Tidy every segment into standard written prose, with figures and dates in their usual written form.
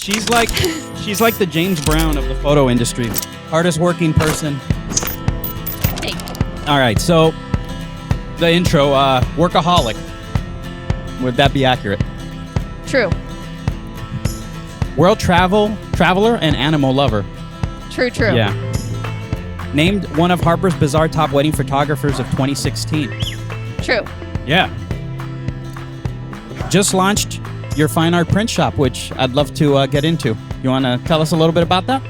She's like the James Brown of the photo industry. Hardest working person. Thank you. All right, so the intro, workaholic. Would that be accurate? True. World traveler, and animal lover. True. Yeah. Named one of Harper's Bazaar top wedding photographers of 2016. True. Yeah. Just launched your fine art print shop, which I'd love to get into. You want to tell us a little bit about that?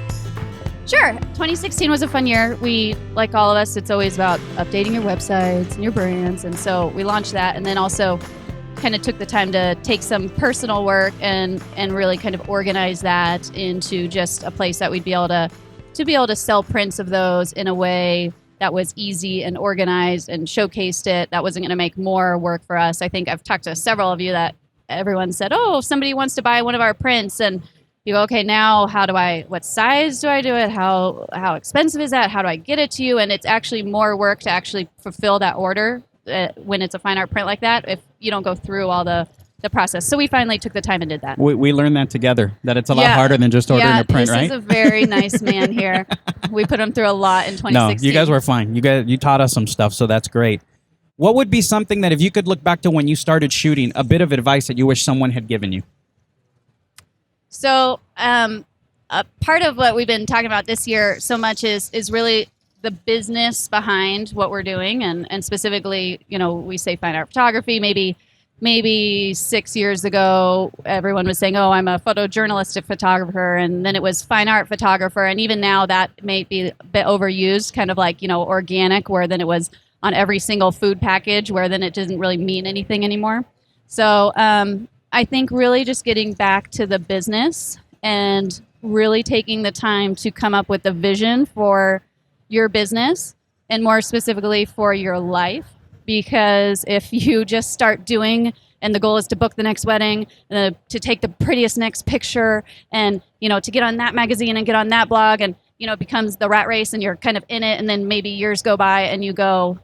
Sure. 2016 was a fun year. We, like all of us, it's always about updating your websites and your brands. And so we launched that, and then also kind of took the time to take some personal work and really kind of organize that into just a place that we'd be able to sell prints of those in a way that was easy and organized and showcased it. That wasn't going to make more work for us. I think I've talked to several of you that everyone said, oh, if somebody wants to buy one of our prints, and you go, okay, now what size do I do it? How expensive is that? How do I get it to you? And it's actually more work to actually fulfill that order when it's a fine art print like that, if you don't go through all the process. So we finally took the time and did that. We learned that together, that it's a lot harder than just ordering a print, right? This is a very nice man here. We put him through a lot in 2016. No, you guys were fine. You taught us some stuff, so that's great. What would be something that if you could look back to when you started shooting, a bit of advice that you wish someone had given you? So a part of what we've been talking about this year so much is really the business behind what we're doing, and specifically, we say fine art photography. Maybe 6 years ago, everyone was saying, oh, I'm a photojournalistic photographer, and then it was fine art photographer, and even now that may be a bit overused, kind of like, organic, where then it was on every single food package, where then it doesn't really mean anything anymore. So I think really just getting back to the business and really taking the time to come up with a vision for your business, and more specifically for your life. Because if you just start doing, and the goal is to book the next wedding, to take the prettiest next picture, and to get on that magazine and get on that blog, and it becomes the rat race, and you're kind of in it, and then maybe years go by and you go,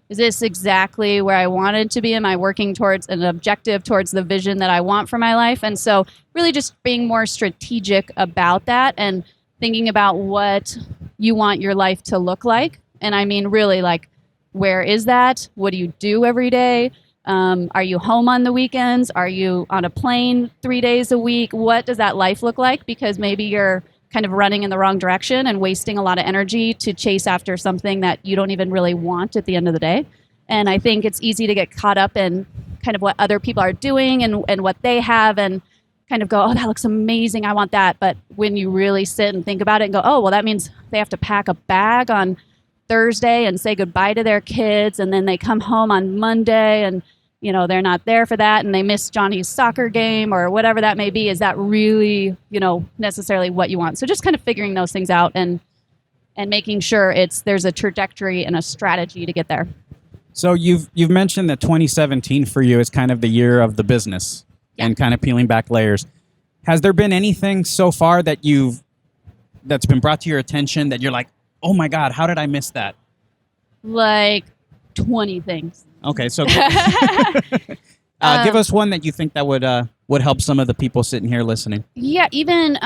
is this exactly where I wanted to be? Am I working towards an objective, towards the vision that I want for my life? And so really just being more strategic about that, and thinking about what you want your life to look like. And I mean, really, like, where is that? What do you do every day? Are you home on the weekends? Are you on a plane 3 days a week? What does that life look like? Because maybe you're kind of running in the wrong direction and wasting a lot of energy to chase after something that you don't even really want at the end of the day. And I think it's easy to get caught up in kind of what other people are doing and what they have, and kind of go, oh, that looks amazing, I want that. But when you really sit and think about it and go, oh, well, that means they have to pack a bag on Thursday and say goodbye to their kids, and then they come home on Monday and they're not there for that, and they miss Johnny's soccer game or whatever that may be. Is that really necessarily what you want? So just kind of figuring those things out and making sure there's a trajectory and a strategy to get there. So you've mentioned that 2017 for you is kind of the year of the business, and kind of peeling back layers. Has there been anything so far that's been brought to your attention that you're like, oh my God, how did I miss that? Like 20 things. Okay, so give us one that you think that would help some of the people sitting here listening. Yeah, even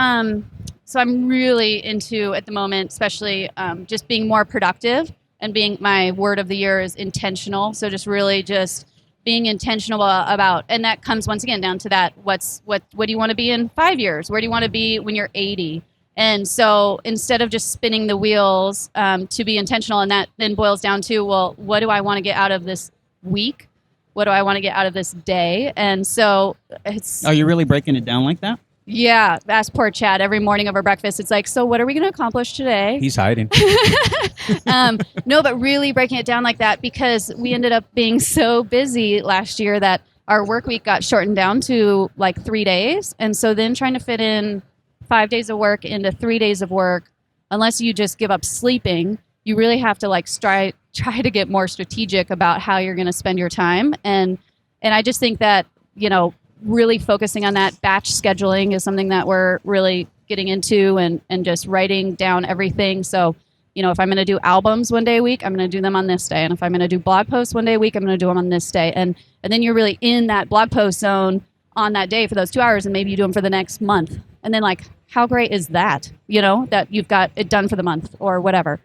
so I'm really into, at the moment, especially just being more productive, and my word of the year is intentional. So just really just being intentional about, and that comes once again down to that, what do you want to be in 5 years? Where do you want to be when you're 80? And so instead of just spinning the wheels, to be intentional, and that then boils down to, well, what do I want to get out of this week? What do I want to get out of this day? And so it's... Are you really breaking it down like that? Yeah. Ask poor Chad every morning over breakfast. It's like, so what are we going to accomplish today? He's hiding. No, but really breaking it down like that, because we ended up being so busy last year that our work week got shortened down to like 3 days. And so then trying to fit in 5 days of work into 3 days of work, unless you just give up sleeping, you really have to like try to get more strategic about how you're going to spend your time. And I just think that, really focusing on that batch scheduling is something that we're really getting into, and just writing down everything. So, if I'm going to do albums one day a week, I'm going to do them on this day. And if I'm going to do blog posts one day a week, I'm going to do them on this day. And then you're really in that blog post zone on that day for those 2 hours, and maybe you do them for the next month. And then like, how great is that? That you've got it done for the month or whatever.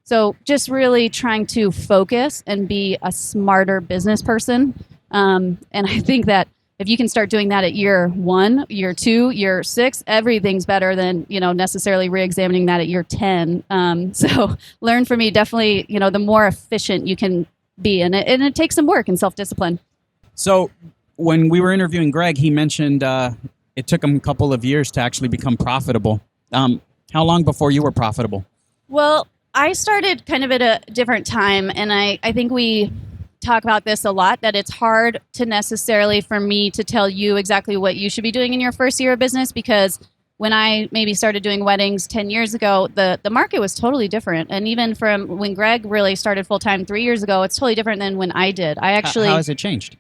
So just really trying to focus and be a smarter business person. And I think that if you can start doing that at year 1, year 2, year 6, everything's better than, necessarily re-examining that at year 10. So learn from me, definitely, the more efficient you can be. And it takes some work and self-discipline. So when we were interviewing Greg, he mentioned it took him a couple of years to actually become profitable. How long before you were profitable? Well, I started kind of at a different time. And I think we talk about this a lot, that it's hard to necessarily for me to tell you exactly what you should be doing in your first year of business, because when I maybe started doing weddings 10 years ago, the market was totally different. And even from when Greg really started full-time 3 years ago, it's totally different than when I did. How has it changed?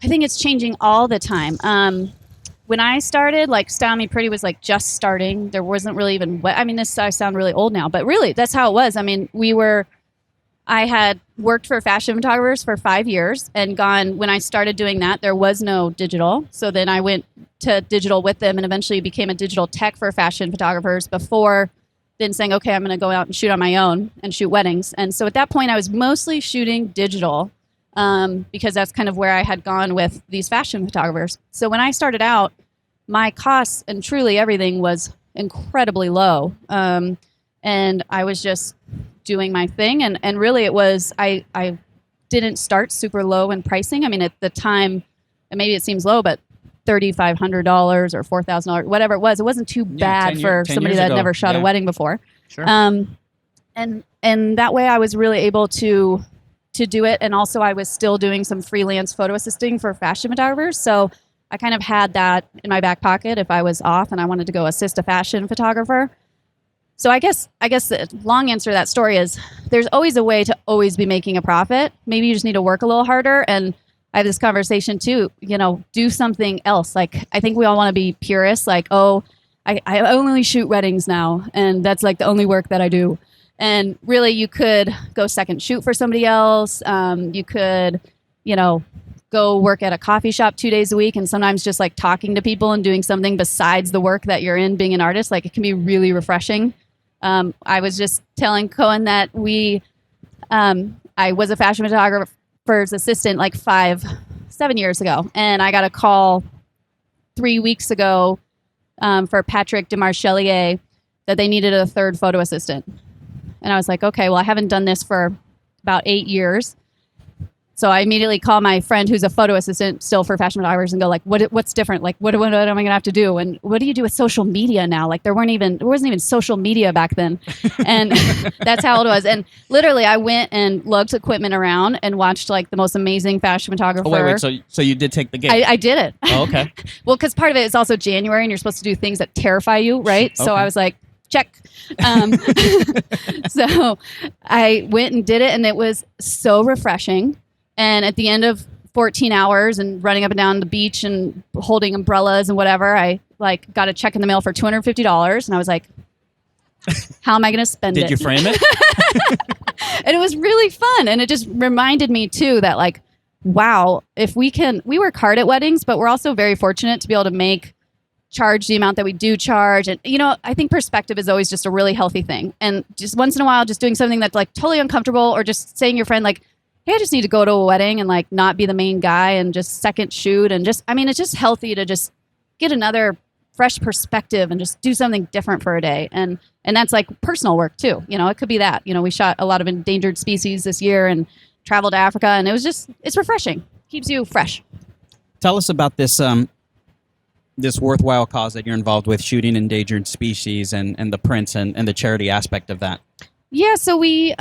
I think it's changing all the time. When I started, like Style Me Pretty was like just starting. There wasn't really even, I sound really old now, but really that's how it was. I had worked for fashion photographers for 5 years and when I started doing that, there was no digital. So then I went to digital with them and eventually became a digital tech for fashion photographers before then saying, okay, I'm going to go out and shoot on my own and shoot weddings. And so at that point I was mostly shooting digital because that's kind of where I had gone with these fashion photographers. So when I started out, my costs and truly everything was incredibly low. And I was just doing my thing. And really it was, I didn't start super low in pricing. At the time, and maybe it seems low, but $3,500 or $4,000, whatever it wasn't too bad for somebody that had never shot a wedding before. Sure. And that way I was really able to do it. And also I was still doing some freelance photo assisting for fashion photographers. So I kind of had that in my back pocket if I was off and I wanted to go assist a fashion photographer. So I guess the long answer to that story is there's always a way to always be making a profit. Maybe you just need to work a little harder. And I have this conversation too, do something else. Like, I think we all want to be purists. Like, oh, I only shoot weddings now. And that's like the only work that I do. And really you could go second shoot for somebody else. You could, go work at a coffee shop 2 days a week. And sometimes just like talking to people and doing something besides the work that you're in, being an artist, like it can be really refreshing. I was just telling Cohen that I was a fashion photographer's assistant like 7 years ago. And I got a call 3 weeks ago for Patrick Demarchelier that they needed a third photo assistant. And I was like, okay, well, I haven't done this for about 8 years. So I immediately call my friend who's a photo assistant still for fashion photographers and go like, what's different? Like, what am I going to have to do? And what do you do with social media now? Like there wasn't even social media back then. And that's how old it was. And literally I went and lugged equipment around and watched like the most amazing fashion photographer. Oh, wait. So you did take the gig? I did it. Oh, okay. Well, because part of it is also January and you're supposed to do things that terrify you, right? Okay. So I was like, check. So I went and did it and it was so refreshing. And at the end of 14 hours and running up and down the beach and holding umbrellas and whatever, I like got a check in the mail for $250. And I was like, how am I going to spend it? Did you frame it? And it was really fun. And it just reminded me too that like, wow, if we work hard at weddings, but we're also very fortunate to be able to charge the amount that we do charge. And, I think perspective is always just a really healthy thing. And just once in a while, just doing something that's like totally uncomfortable or just saying to your friend, like, hey, I just need to go to a wedding and like not be the main guy and just second shoot. And just, it's just healthy to just get another fresh perspective and just do something different for a day. And that's like personal work too. It could be that, we shot a lot of endangered species this year and traveled to Africa and it's refreshing. Keeps you fresh. Tell us about this, this worthwhile cause that you're involved with, shooting endangered species and the prints and the charity aspect of that. Yeah. So we,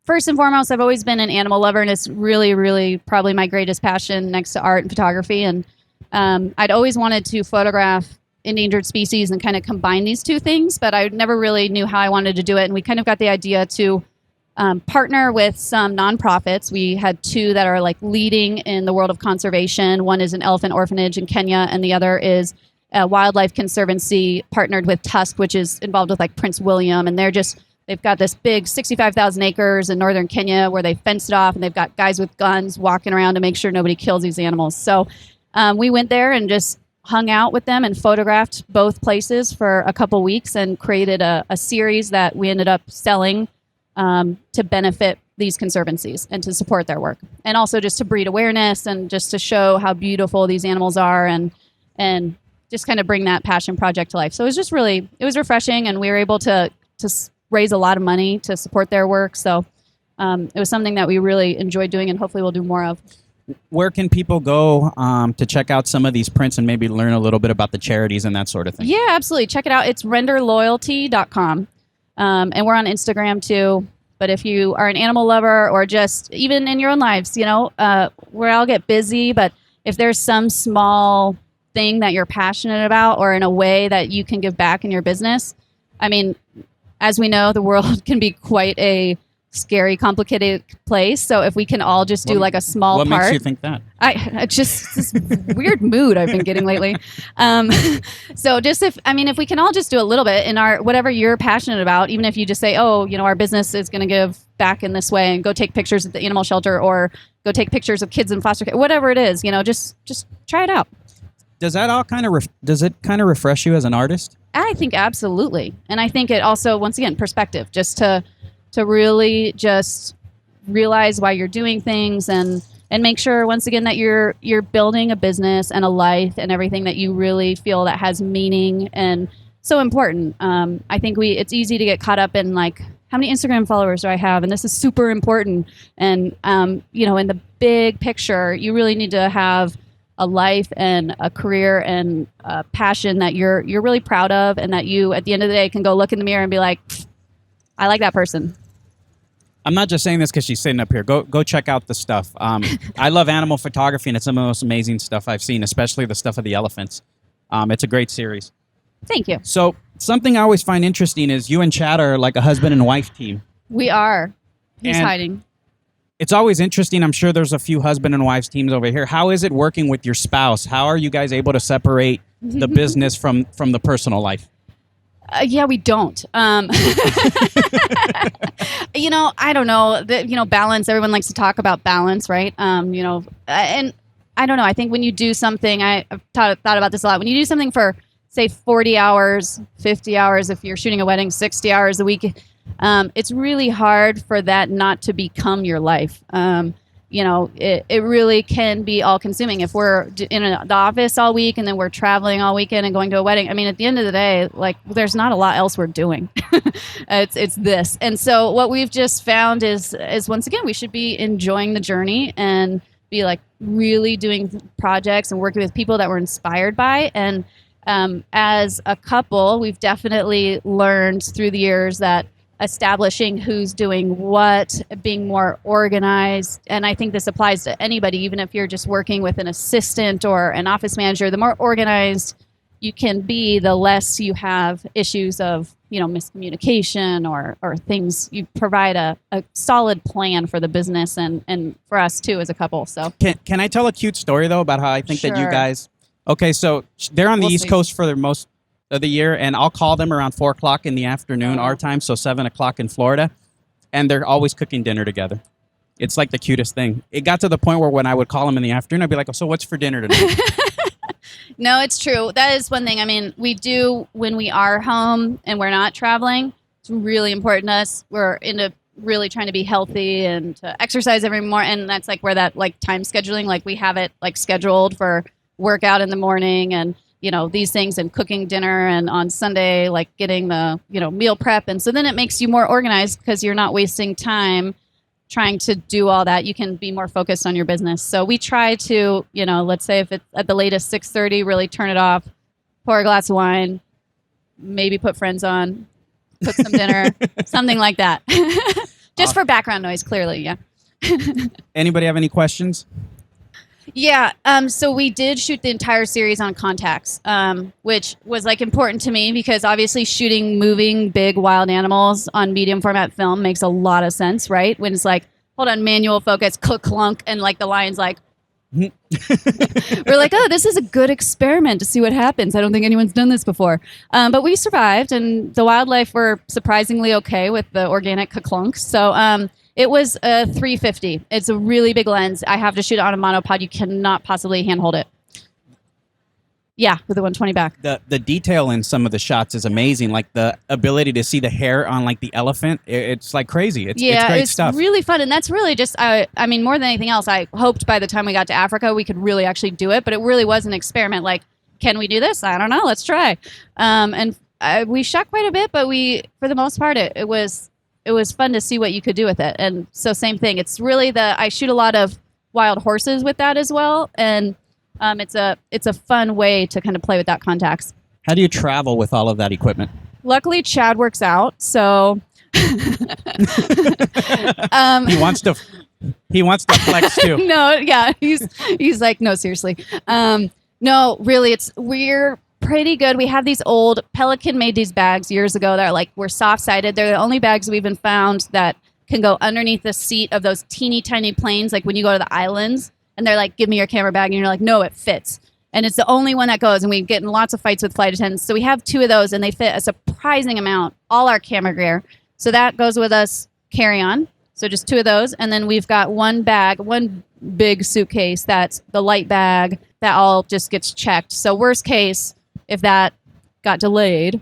first and foremost, I've always been an animal lover, and it's really, really probably my greatest passion next to art and photography. And I'd always wanted to photograph endangered species and kind of combine these two things, but I never really knew how I wanted to do it. And we kind of got the idea to partner with some nonprofits. We had two that are like leading in the world of conservation. One is an elephant orphanage in Kenya, and the other is a wildlife conservancy partnered with Tusk, which is involved with like Prince William. And they've got this big 65,000 acres in northern Kenya where they fenced it off, and they've got guys with guns walking around to make sure nobody kills these animals. So we went there and just hung out with them and photographed both places for a couple weeks and created a series that we ended up selling to benefit these conservancies and to support their work, and also just to breed awareness and just to show how beautiful these animals are, and just kind of bring that passion project to life. So it was refreshing, and we were able to raise a lot of money to support their work. So it was something that we really enjoyed doing, and hopefully we'll do more of. Where can people go to check out some of these prints and maybe learn a little bit about the charities and that sort of thing? Yeah, absolutely. Check it out. It's renderloyalty.com. And we're on Instagram too. But if you are an animal lover, or just even in your own lives, we're all get busy, but if there's some small thing that you're passionate about, or in a way that you can give back in your business, I mean, as we know, the world can be quite a scary, complicated place. So if we can all just do like a small part. What makes you think that? I just this weird mood I've been getting lately. So just if we can all just do a little bit in our whatever you're passionate about, even if you just say, our business is going to give back in this way, and go take pictures at the animal shelter, or go take pictures of kids in foster care, whatever it is, just try it out. Does that all kind of refresh you as an artist? I think absolutely, and I think it also, once again, perspective, just to really just realize why you're doing things, and make sure, once again, that you're building a business and a life and everything that you really feel that has meaning and so important. I think it's easy to get caught up in like, how many Instagram followers do I have? And this is super important. And, in the big picture, you really need to have a life and a career and a passion that you're really proud of, and that you, at the end of the day, can go look in the mirror and be like, I like that person. I'm not just saying this because she's sitting up here. Go check out the stuff. I love animal photography, and it's some of the most amazing stuff I've seen, especially the stuff of the elephants. It's a great series. Thank you. So something I always find interesting is you and Chad are like a husband and wife team. We are. He's And hiding. It's always interesting. I'm sure there's a few husband and wives teams over here. How is it working with your spouse? How are you guys able to separate the business from the personal life? Yeah, we don't. I don't know. Balance. Everyone likes to talk about balance, right? And I don't know. I think when you do something, I've thought about this a lot. When you do something for, say, 40 hours, 50 hours, if you're shooting a wedding, 60 hours a week, it's really hard for that not to become your life. It really can be all-consuming. If we're in the office all week and then we're traveling all weekend and going to a wedding, I mean, at the end of the day, like, there's not a lot else we're doing. It's this. And so what we've just found is once again, we should be enjoying the journey and be like really doing projects and working with people that we're inspired by. And as a couple, we've definitely learned through the years that establishing who's doing what, being more organized. And I think this applies to anybody, even if you're just working with an assistant or an office manager. The more organized you can be, the less you have issues of, miscommunication or things. You provide a solid plan for the business and for us too as a couple. So Can I tell a cute story though about how I think that you Sure. guys? Okay, so they're on the East Coast for the most of the year, and I'll call them around 4:00 in the afternoon, our time, so 7:00 in Florida, and they're always cooking dinner together. It's like the cutest thing. It got to the point where when I would call them in the afternoon, I'd be like, "Oh, so what's for dinner tonight?" No, it's true. That is one thing. I mean, we do when we are home and we're not traveling. It's really important to us. We're into really trying to be healthy and to exercise every morning, and that's like where that like time scheduling, like we have it like scheduled for workout in the morning and these things, and cooking dinner, and on Sunday, like getting the, meal prep. And so then it makes you more organized because you're not wasting time trying to do all that. You can be more focused on your business. So we try to, let's say if it's at the latest 6:30, really turn it off, pour a glass of wine, maybe put Friends on, cook some dinner, something like that. Just for background noise, clearly. Yeah. Anybody have any questions? Yeah, so we did shoot the entire series on contacts, which was like important to me because obviously shooting moving big wild animals on medium format film makes a lot of sense, right? When it's like, hold on, manual focus, click clunk, and like the lion's like, we're like, oh, this is a good experiment to see what happens. I don't think anyone's done this before. But we survived, and the wildlife were surprisingly okay with the organic clunk. So it was a 350. It's a really big lens. I have to shoot it on a monopod. You cannot possibly handhold it. Yeah, with the 120 back. The detail in some of the shots is amazing. Like the ability to see the hair on like the elephant, it's like crazy. It's great stuff. Really fun, and that's really just I mean, more than anything else, I hoped by the time we got to Africa we could really actually do it, but it really was an experiment. Like, can we do this? I don't know. Let's try. And we shot quite a bit, but for the most part, it was fun to see what you could do with it. And so same thing. It's really I shoot a lot of wild horses with that as well, and it's a fun way to kind of play with that context. How do you travel with all of that equipment? Luckily, Chad works out, so He wants to flex too. no, yeah, he's like, no, seriously, no, really, we're pretty good. We have these old Pelican made these bags years ago that are like, we're soft sided. They're the only bags we've been found that can go underneath the seat of those teeny tiny planes, like when you go to the islands. And they're like, give me your camera bag. And you're like, no, it fits. And it's the only one that goes. And we get in lots of fights with flight attendants. So we have 2 of those, and they fit a surprising amount, all our camera gear. So that goes with us carry-on. So just 2 of those. And then we've got one big suitcase that's the light bag that all just gets checked. So worst case, if that got delayed,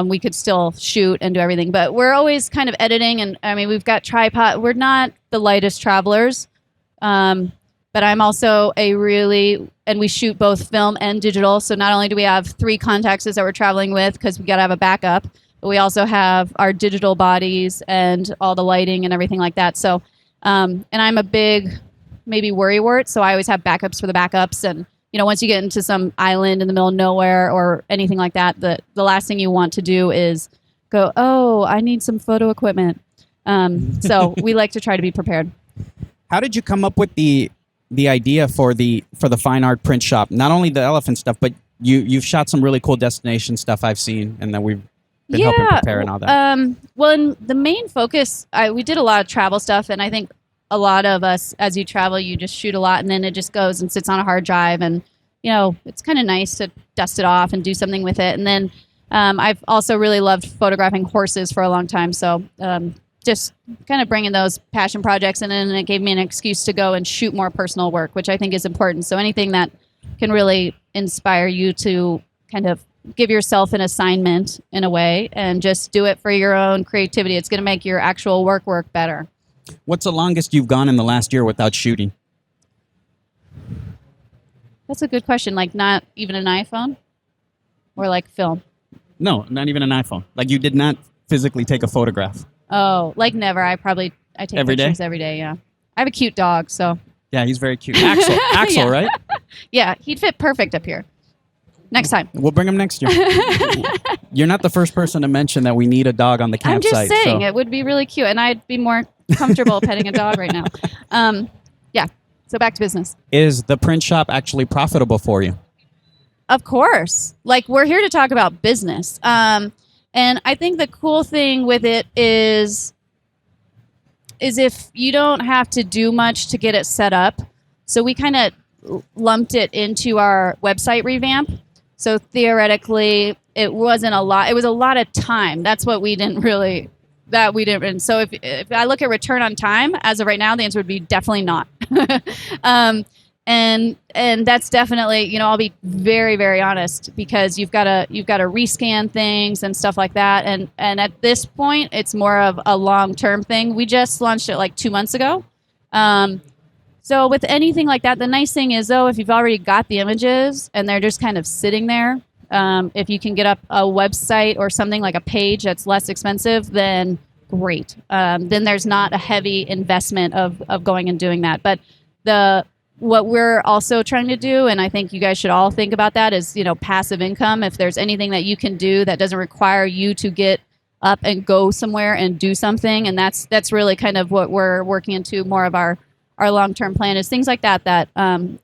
we could still shoot and do everything. But we're always kind of editing. And, I mean, we've got tripod. We're not the lightest travelers. But I'm also and we shoot both film and digital. So not only do we have 3 contacts that we're traveling with because we got to have a backup, but we also have our digital bodies and all the lighting and everything like that. So, and I'm a big maybe worrywart. So I always have backups for the backups. And, once you get into some island in the middle of nowhere or anything like that, the last thing you want to do is go, oh, I need some photo equipment. So we like to try to be prepared. How did you come up with the idea for the fine art print shop? Not only the elephant stuff, but you've shot some really cool destination stuff I've seen, and that we've been helping prepare and all that. Well, in the main focus, we did a lot of travel stuff, and I think a lot of us, as you travel, you just shoot a lot, and then it just goes and sits on a hard drive, and it's kind of nice to dust it off and do something with it. And then I've also really loved photographing horses for a long time, so just kind of bringing those passion projects in, and it gave me an excuse to go and shoot more personal work, which I think is important. So anything that can really inspire you to kind of give yourself an assignment in a way and just do it for your own creativity. It's going to make your actual work better. What's the longest you've gone in the last year without shooting? That's a good question. Like not even an iPhone or like film? No, not even an iPhone. Like you did not physically take a photograph. Oh, like never. I take pictures every day. Yeah, I have a cute dog, so. Yeah, he's very cute. Axel, Yeah. Right? Yeah, he'd fit perfect up here. Next time. We'll bring him next year. You're not the first person to mention that we need a dog on the campsite. I'm just saying, it would be really cute, and I'd be more comfortable petting a dog right now. Yeah, so back to business. Is the print shop actually profitable for you? Of course. Like, we're here to talk about business. And I think the cool thing with it is if you don't have to do much to get it set up. So we kind of lumped it into our website revamp. So theoretically, it wasn't a lot. It was a lot of time. That's what we didn't. And so if I look at return on time, as of right now, the answer would be definitely not. And that's definitely, I'll be very, very honest, because you've got to rescan things and stuff like that. And at this point, it's more of a long-term thing. We just launched it like 2 months ago. So with anything like that, the nice thing is, though, if you've already got the images and they're just kind of sitting there, if you can get up a website or something like a page that's less expensive, then great. Then there's not a heavy investment of going and doing that. But what we're also trying to do, and I think you guys should all think about that, is, passive income. If there's anything that you can do that doesn't require you to get up and go somewhere and do something, and that's really kind of what we're working into more of our long-term plan, is things like that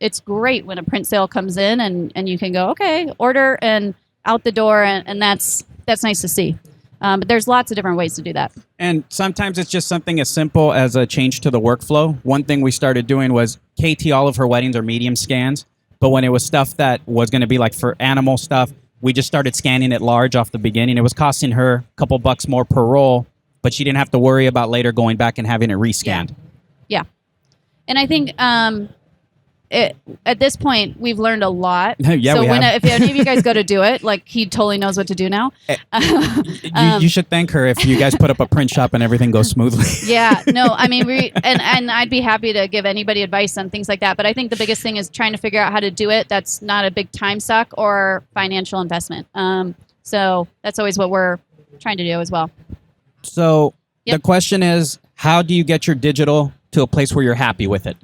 it's great when a print sale comes in and you can go, okay, order and out the door, and that's nice to see. But there's lots of different ways to do that. And sometimes it's just something as simple as a change to the workflow. One thing we started doing was KT, all of her weddings are medium scans. But when it was stuff that was going to be like for animal stuff, we just started scanning it large off the beginning. It was costing her a couple bucks more per roll, but she didn't have to worry about later going back and having it rescanned. Yeah. And I think at this point, we've learned a lot. Yeah, so we have. if any of you guys go to do it, like he totally knows what to do now. You should thank her if you guys put up a print shop and everything goes smoothly. Yeah, no, I mean, and I'd be happy to give anybody advice on things like that. But I think the biggest thing is trying to figure out how to do it. That's not a big time suck or financial investment. So that's always what we're trying to do as well. So Yep. the question is, how do you get your digital to a place where you're happy with it?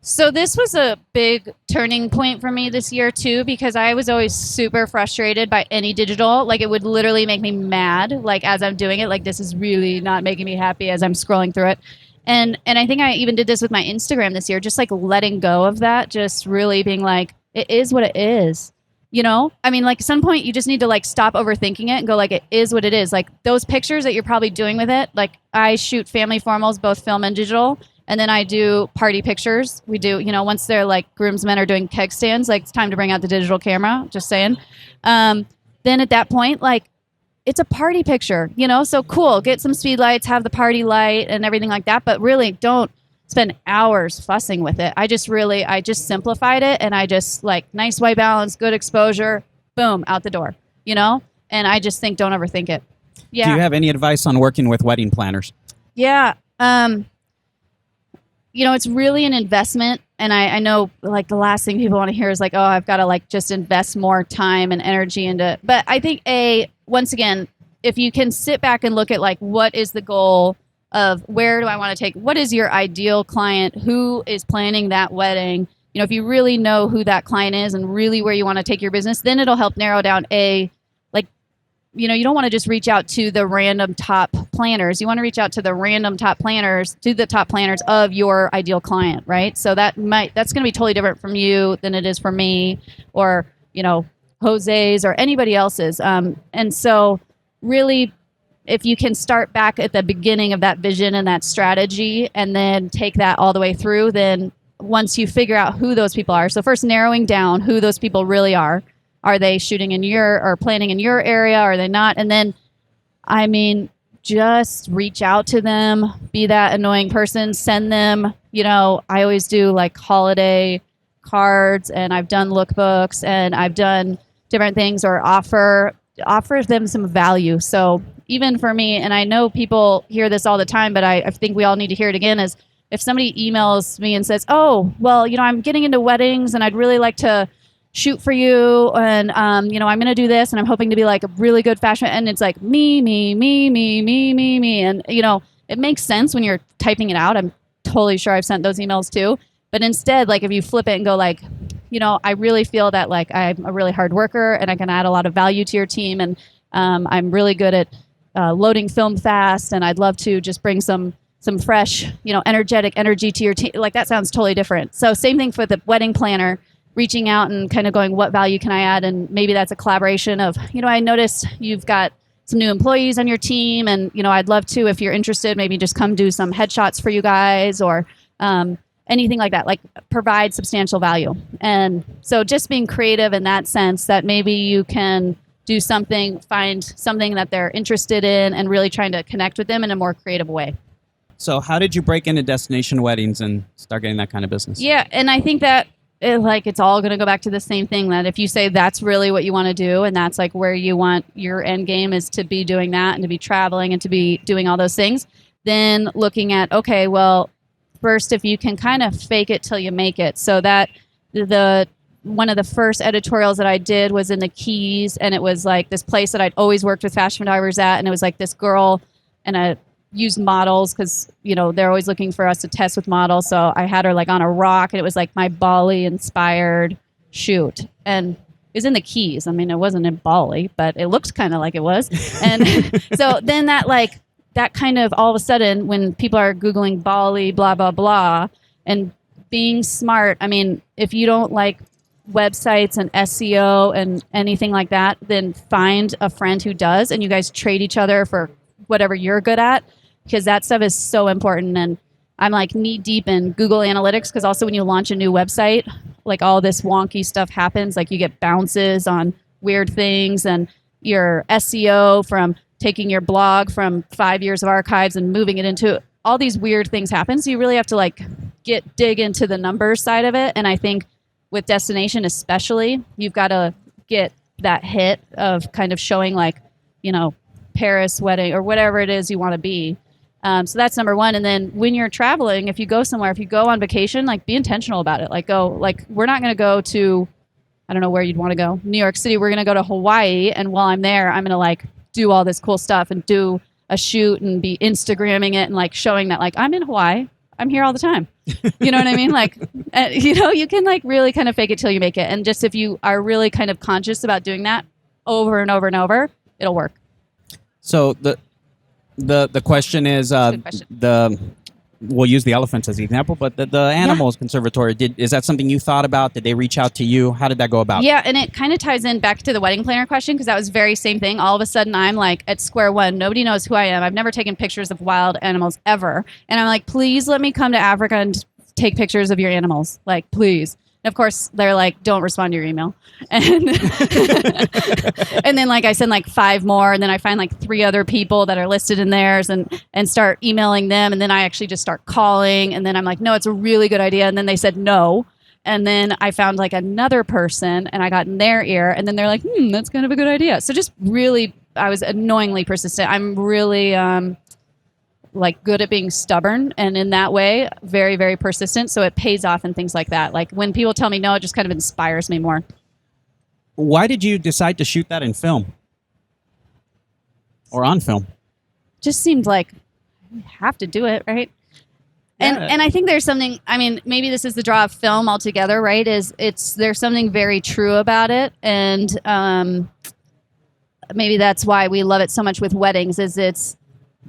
So this was a big turning point for me this year too, because I was always super frustrated by any digital. Like it would literally make me mad. Like as I'm doing it, like this is really not making me happy as I'm scrolling through it. And I think I even did this with my Instagram this year, just like letting go of that, just really being like, it is what it is. You know, I mean, like at some point you just need to like stop overthinking it and go like, it is what it is. Like those pictures that you're probably doing with it. Like I shoot family formals, both film and digital. And then I do party pictures. We do, you know, once they're like groomsmen are doing keg stands, like it's time to bring out the digital camera, just saying. Then at that point, like it's a party picture, you know, so cool. Get some speed lights, have the party light and everything like that. But really don't spend hours fussing with it. I just simplified it and I just like nice white balance, good exposure, boom, out the door, you know? And I just think don't overthink it. Yeah. Do you have any advice on working with wedding planners? Yeah. You know, it's really an investment. And I know like the last thing people want to hear is like, oh, I've got to like just invest more time and energy into it. But I think once again, if you can sit back and look at like, what is the goal of where do I want to take, what is your ideal client? Who is planning that wedding? You know, if you really know who that client is and really where you want to take your business, then it'll help narrow down you know, you don't want to just reach out to the random top planners. You want to reach out to the random top planners, to the top planners of your ideal client, right? So that's going to be totally different from you than it is for me or, you know, Jose's or anybody else's. And so really, if you can start back at the beginning of that vision and that strategy and then take that all the way through, then once you figure out who those people are, so first narrowing down who those people really are they shooting in or planning in your area? Are they not? And then, I mean, just reach out to them, be that annoying person, send them, you know, I always do like holiday cards and I've done lookbooks and I've done different things or offer them some value. So even for me, and I know people hear this all the time, but I think we all need to hear it again, is if somebody emails me and says, oh, well, you know, I'm getting into weddings and I'd really like to shoot for you and you know, I'm gonna do this and I'm hoping to be like a really good fashion, and it's like me and you know, it makes sense when you're typing it out. I'm totally sure I've sent those emails too, but instead, like if you flip it and go like, you know, I really feel that like I'm a really hard worker and I can add a lot of value to your team, and I'm really good at loading film fast, and I'd love to just bring some fresh, you know, energetic energy to your team. Like that sounds totally different. So same thing for the wedding planner, reaching out and kind of going, what value can I add? And maybe that's a collaboration of, you know, I noticed you've got some new employees on your team and, you know, I'd love to, if you're interested, maybe just come do some headshots for you guys or anything like that, like provide substantial value. And so just being creative in that sense that maybe you can do something, find something that they're interested in and really trying to connect with them in a more creative way. So how did you break into destination weddings and start getting that kind of business? Yeah, and I think that it's all going to go back to the same thing, that if you say that's really what you want to do and that's like where you want your end game is to be doing that and to be traveling and to be doing all those things, then looking at, okay, well, first, if you can kind of fake it till you make it. So that one of the first editorials that I did was in the Keys, and it was like this place that I'd always worked with fashion photographers at, and it was like this girl, and I used models because, you know, they're always looking for us to test with models. So I had her like on a rock, and it was like my Bali inspired shoot, and it was in the Keys. I mean, it wasn't in Bali, but it looked kind of like it was. And so then that kind of all of a sudden, when people are Googling Bali, blah, blah, blah, and being smart, I mean, if you don't like websites and SEO and anything like that, then find a friend who does, and you guys trade each other for whatever you're good at, because that stuff is so important. And I'm like knee deep in Google Analytics, because also when you launch a new website, like all this wonky stuff happens, like you get bounces on weird things, and your SEO from taking your blog from 5 years of archives and moving it into all these weird things happen. So you really have to like dig into the numbers side of it. And I think with destination especially, you've got to get that hit of kind of showing like, Paris wedding or whatever it is you want to be. So that's number one. And then when you're traveling, if you go somewhere, if you go on vacation, like be intentional about it. Like we're not going to go to, I don't know where you'd want to go, New York City. We're going to go to Hawaii. And while I'm there, I'm going to like do all this cool stuff and do a shoot and be Instagramming it and like showing that like I'm in Hawaii. I'm here all the time. You know what I mean? Like, you can like really kind of fake it till you make it. And just if you are really kind of conscious about doing that over and over and over, it'll work. So the question is we'll use the elephants as the example, but the animals conservatory, is that something you thought about? Did they reach out to you? How did that go about? Yeah, and it kind of ties in back to the wedding planner question because that was very same thing. All of a sudden, I'm like at square one. Nobody knows who I am. I've never taken pictures of wild animals ever. And I'm like, please let me come to Africa and take pictures of your animals. Like, please. And of course, they're like, don't respond to your email. And, and then like I send like 5 more, and then I find like 3 other people that are listed in theirs and start emailing them. And then I actually just start calling. And then I'm like, no, it's a really good idea. And then they said no. And then I found like another person and I got in their ear. And then they're like, that's kind of a good idea. So just really, I was annoyingly persistent. I'm really like good at being stubborn, and in that way very, very persistent, so it pays off in things like that. Like when people tell me no, it just kind of inspires me more. Why did you decide to shoot that in film or on film? Just seemed like you have to do it, right? And I think there's something, I mean, maybe this is the draw of film altogether, right? There's something very true about it, and maybe that's why we love it so much with weddings.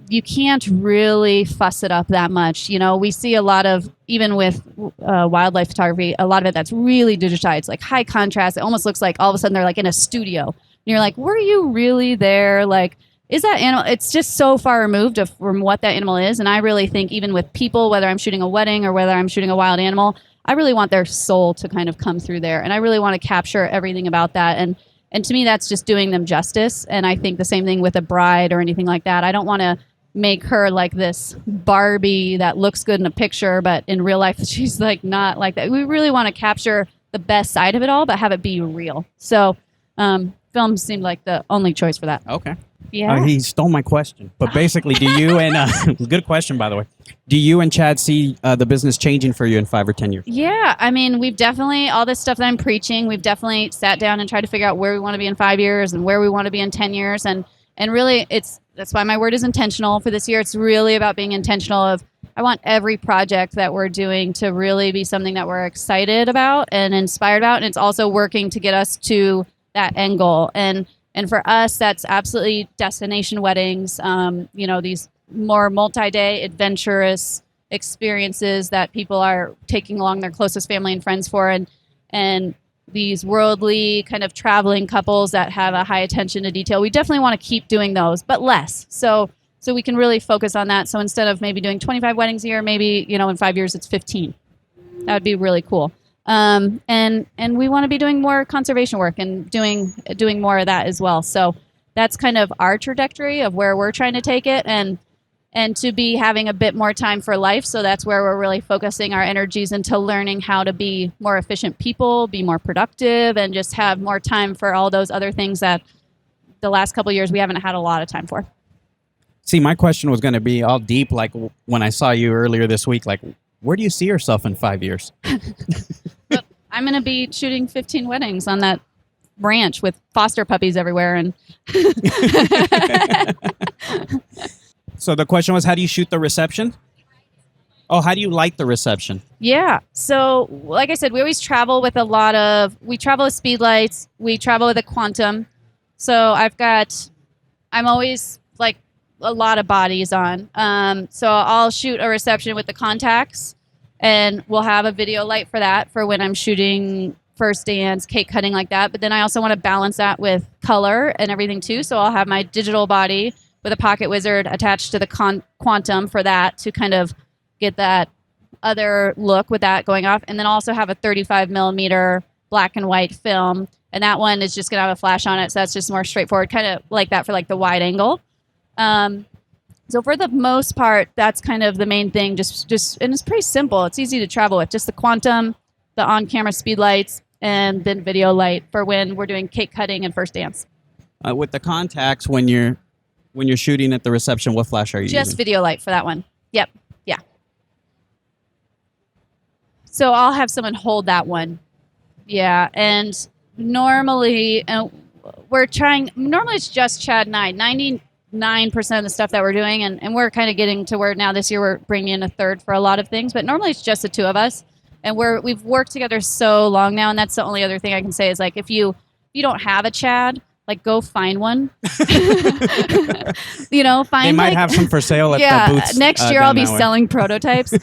You can't really fuss it up that much. We see a lot of, even with wildlife photography, a lot of it that's really digitized, like high contrast. It almost looks like all of a sudden they're like in a studio. And you're like, were you really there? Like, is that animal? It's just so far removed from what that animal is. And I really think even with people, whether I'm shooting a wedding or whether I'm shooting a wild animal, I really want their soul to kind of come through there. And I really want to capture everything about that. And to me, that's just doing them justice. And I think the same thing with a bride or anything like that. I don't want to make her like this Barbie that looks good in a picture, but in real life, she's like not like that. We really want to capture the best side of it all, but have it be real. So film seemed like the only choice for that. Okay. Yeah. He stole my question. But basically, do you and good question, by the way. Do you and Chad see the business changing for you in 5 or 10 years? Yeah. I mean, we've definitely, all this stuff that I'm preaching, we've definitely sat down and tried to figure out where we want to be in 5 years and where we want to be in 10 years. And really, that's why my word is intentional for this year. It's really about being intentional of, I want every project that we're doing to really be something that we're excited about and inspired about. And it's also working to get us to that end goal. And for us, that's absolutely destination weddings, these more multi-day adventurous experiences that people are taking along their closest family and friends for. And these worldly kind of traveling couples that have a high attention to detail. We definitely want to keep doing those, but less. So we can really focus on that. So instead of maybe doing 25 weddings a year, maybe, in 5 years it's 15. That would be really cool. And we want to be doing more conservation work and doing more of that as well. So that's kind of our trajectory of where we're trying to take it, and to be having a bit more time for life. So that's where we're really focusing our energies into learning how to be more efficient people, be more productive, and just have more time for all those other things that the last couple of years we haven't had a lot of time for. See, my question was going to be all deep, like when I saw you earlier this week, like, where do you see yourself in 5 years? But I'm going to be shooting 15 weddings on that ranch with foster puppies everywhere. And So the question was, how do you shoot the reception? Oh, how do you light the reception? Yeah. So like I said, we always travel with we travel with speed lights. We travel with a quantum. So I'm always like a lot of bodies on. So I'll shoot a reception with the contacts, and we'll have a video light for that for when I'm shooting first dance, cake cutting, like that. But then I also want to balance that with color and everything too. So I'll have my digital body with a pocket wizard attached to the quantum for that to kind of get that other look with that going off. And then also have a 35 millimeter black and white film. And that one is just going to have a flash on it. So that's just more straightforward, kind of like that for like the wide angle. So for the most part, that's kind of the main thing. Just and it's pretty simple. It's easy to travel with. Just the quantum, the on-camera speed lights, and then video light for when we're doing cake cutting and first dance. With the contacts, when you're shooting at the reception, what flash are you Just using? video light for that one. Yep. Yeah. So I'll have someone hold that one. Yeah, and normally normally it's just Chad and I. 99% of the stuff that we're doing, and we're kind of getting to where now this year we're bringing in a third for a lot of things, but normally it's just the two of us, and we've worked together so long now, and that's the only other thing I can say is like if you don't have a Chad, like go find one. You know, find They might like, have some for sale at the booths. Next year down I'll be that way. selling prototypes.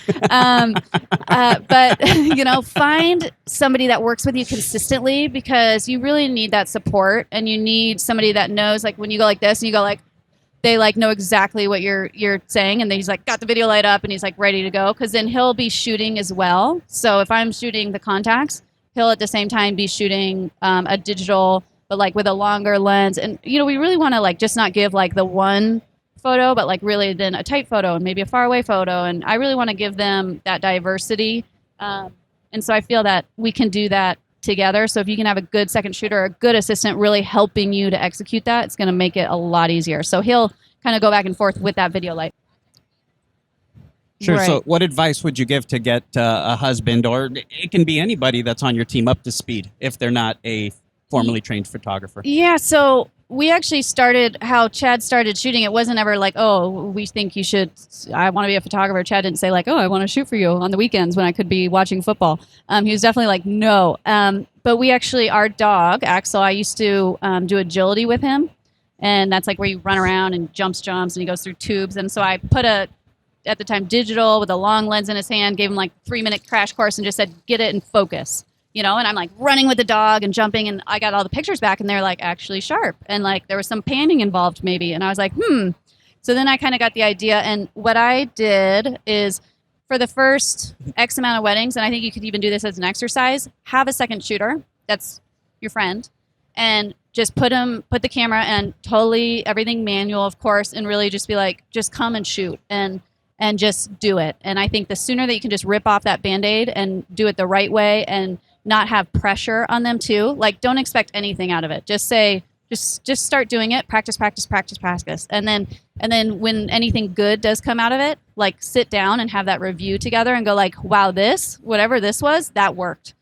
But you know, find somebody that works with you consistently because you really need that support, and you need somebody that knows like when you go like this and you go like they like know exactly what you're saying, and then he's like got the video light up and he's like ready to go because then he'll be shooting as well. So if I'm shooting the contacts, he'll at the same time be shooting a digital, but like with a longer lens. And you know, we really want to like just not give like the one photo, but like really then a tight photo and maybe a far away photo. And I really want to give them that diversity. And so I feel that we can do that together. So if you can have a good second shooter, a good assistant really helping you to execute that, it's going to make it a lot easier. So he'll kind of go back and forth with that video light. Sure. Right. So what advice would you give to get a husband, or it can be anybody that's on your team, up to speed if they're not a formally trained photographer? Yeah, so we actually started how Chad started shooting. It wasn't ever like, oh, we think you should, I want to be a photographer. Chad didn't say like, oh, I want to shoot for you on the weekends when I could be watching football. He was definitely like, no. But we actually, our dog, Axel, I used to do agility with him. And that's like where you run around and jumps, and he goes through tubes. And so I put at the time, digital with a long lens in his hand, gave him like 3-minute crash course and just said, get it and focus. You know, and I'm like running with the dog and jumping, and I got all the pictures back, and they're like actually sharp, and like there was some panning involved maybe, and I was like, So then I kind of got the idea, and what I did is for the first X amount of weddings, and I think you could even do this as an exercise, have a second shooter that's your friend, and just put the camera and totally everything manual, of course, and really just be like, just come and shoot and just do it. And I think the sooner that you can just rip off that Band-Aid and do it the right way and not have pressure on them too. Like, don't expect anything out of it. Just say, just start doing it. Practice. And then when anything good does come out of it, like sit down and have that review together and go like, wow, whatever this was, that worked.